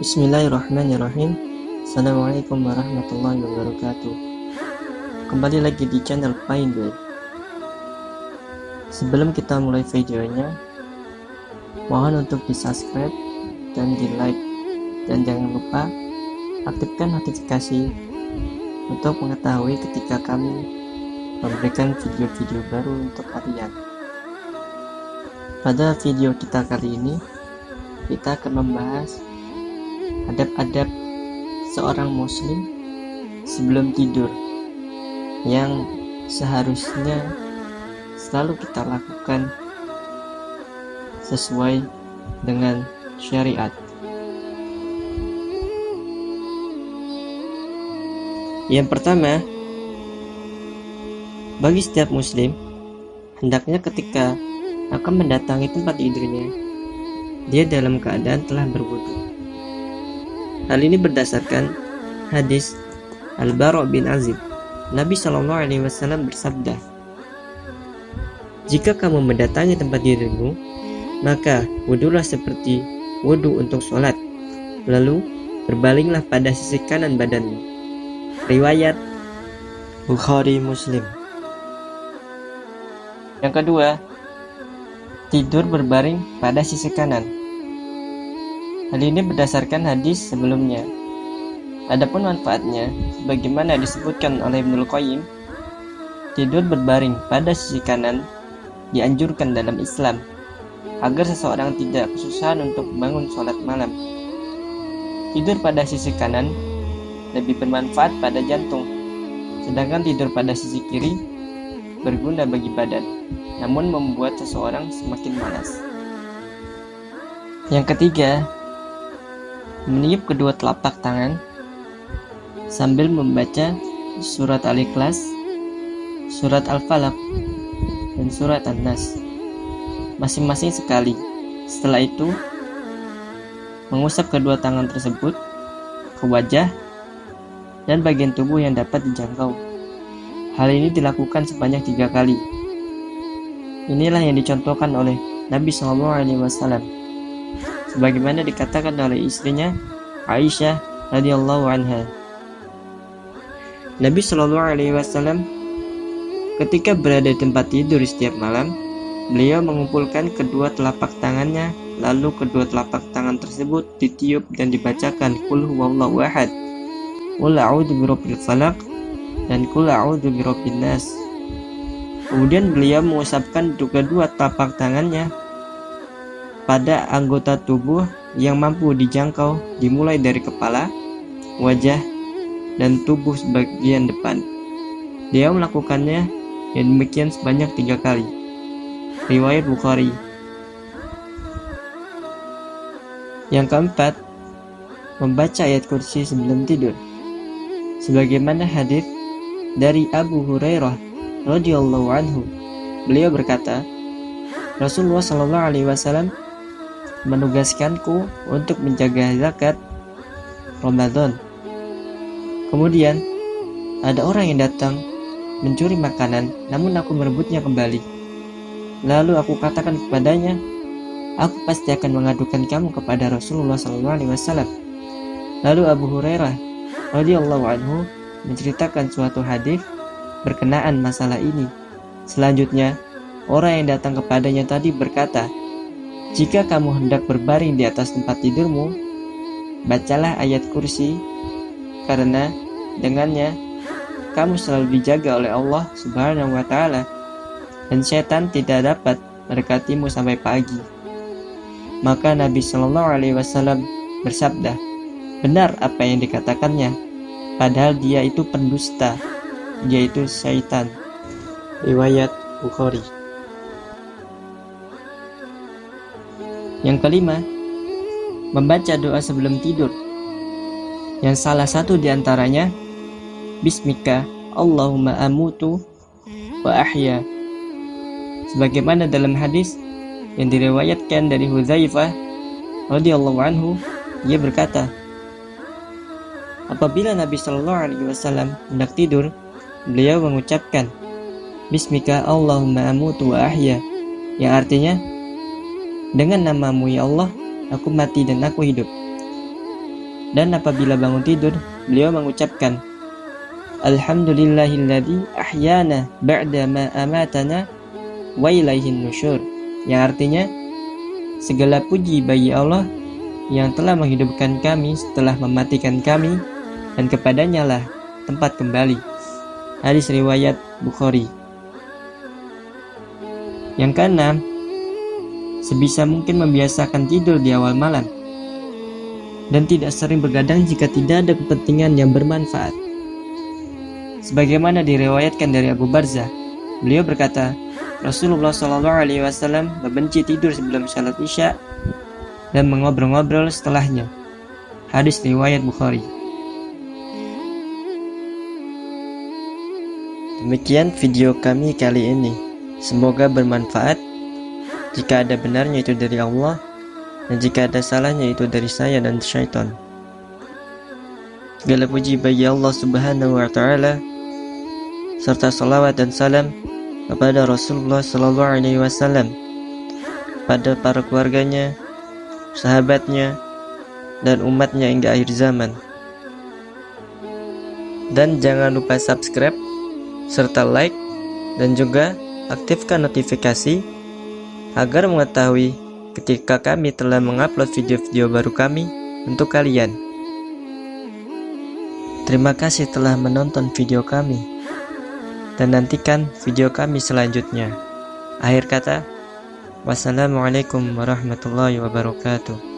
Bismillahirrahmanirrahim. Assalamualaikum warahmatullahi wabarakatuh. Kembali lagi di channel Painway. Sebelum kita mulai videonya, mohon untuk di subscribe dan di like, dan jangan lupa aktifkan notifikasi untuk mengetahui ketika kami memberikan video-video baru untuk kalian. Pada video kita kali ini, kita akan membahas adab-adab seorang muslim sebelum tidur yang seharusnya selalu kita lakukan sesuai dengan syariat. Yang pertama, bagi setiap muslim hendaknya ketika akan mendatangi tempat tidurnya, dia dalam keadaan telah berwudu. Hal ini berdasarkan hadis Al-Bara' bin Azib. Nabi SAW bersabda, "Jika kamu mendatangi tempat tidurmu, maka wudulah seperti wudu untuk sholat, lalu berbalinglah pada sisi kanan badanmu." Riwayat Bukhari Muslim. Yang kedua, tidur berbaring pada sisi kanan. Hal ini berdasarkan hadis sebelumnya. Adapun manfaatnya, sebagaimana disebutkan oleh Ibnul Qayyim, tidur berbaring pada sisi kanan dianjurkan dalam Islam agar seseorang tidak kesusahan untuk bangun sholat malam. Tidur pada sisi kanan lebih bermanfaat pada jantung, sedangkan tidur pada sisi kiri berguna bagi badan, namun membuat seseorang semakin malas. Yang ketiga, meniup kedua telapak tangan sambil membaca surat Al-Ikhlas, surat Al-Falaq, dan surat An-Nas masing-masing sekali. Setelah itu, mengusap kedua tangan tersebut ke wajah dan bagian tubuh yang dapat dijangkau. Hal ini dilakukan sebanyak 3 kali. Inilah yang dicontohkan oleh Nabi SAW, sebagaimana dikatakan oleh istrinya Aisyah radhiyallahu anha. Nabi SAW ketika berada di tempat tidur setiap malam, beliau mengumpulkan kedua telapak tangannya, lalu kedua telapak tangan tersebut ditiup dan dibacakan Qul huwallahu ahad, Qul a'udzu birabbil falaq, dan Qul a'udzu birabbin nas. Kemudian beliau mengusapkan kedua telapak tangannya pada anggota tubuh yang mampu dijangkau, dimulai dari kepala, wajah, dan tubuh sebagian depan. Dia melakukannya yang demikian sebanyak 3 kali. Riwayat Bukhari. Yang keempat, membaca ayat kursi sebelum tidur. Sebagaimana hadis dari Abu Hurairah radhiyallahu anhu, beliau berkata, Rasulullah SAW menugaskanku untuk menjaga zakat Ramadan. Kemudian ada orang yang datang mencuri makanan, namun aku merebutnya kembali. Lalu aku katakan kepadanya, aku pasti akan mengadukan kamu kepada Rasulullah SAW. Lalu Abu Hurairah radhiyallahu anhu menceritakan suatu hadis berkenaan masalah ini. Selanjutnya, orang yang datang kepadanya tadi berkata, jika kamu hendak berbaring di atas tempat tidurmu, bacalah ayat kursi, karena dengannya kamu selalu dijaga oleh Allah Subhanahu wa Ta'ala, dan setan tidak dapat mendekatimu sampai pagi. Maka Nabi SAW bersabda, benar apa yang dikatakannya, padahal dia itu pendusta, yaitu syaitan. Riwayat Bukhari. Yang kelima, membaca doa sebelum tidur, yang salah satu diantaranya Bismika Allahumma amutu wa ahya, sebagaimana dalam hadis yang diriwayatkan dari Hudzaifah radhiyallahu anhu. Ia berkata, apabila Nabi SAW hendak tidur, beliau mengucapkan Bismika Allahumma amutu wa ahya, yang artinya Dengan namamu ya Allah, aku mati dan aku hidup. Dan apabila bangun tidur, beliau mengucapkan, Alhamdulillahilladzi ahyana ba'da ma amatana wa ilaihin nusyur, yang artinya, segala puji bagi Allah yang telah menghidupkan kami setelah mematikan kami, dan kepadanya lah tempat kembali. Hadis riwayat Bukhari. Yang keenam, sebisa mungkin membiasakan tidur di awal malam dan tidak sering begadang jika tidak ada kepentingan yang bermanfaat. Sebagaimana diriwayatkan dari Abu Barzah, beliau berkata, Rasulullah SAW membenci tidur sebelum salat Isya dan mengobrol-ngobrol setelahnya. Hadis riwayat Bukhari. Demikian video kami kali ini. Semoga bermanfaat. Jika ada benarnya itu dari Allah, dan jika ada salahnya itu dari saya dan syaitan. Segala puji bagi Allah Subhanahu wa Ta'ala, serta salawat dan salam kepada Rasulullah SAW, pada para keluarganya, sahabatnya, dan umatnya hingga akhir zaman. Dan jangan lupa subscribe serta like, dan juga aktifkan notifikasi agar mengetahui ketika kami telah mengupload video-video baru kami untuk kalian. Terima kasih telah menonton video kami, dan nantikan video kami selanjutnya. Akhir kata, wassalamualaikum warahmatullahi wabarakatuh.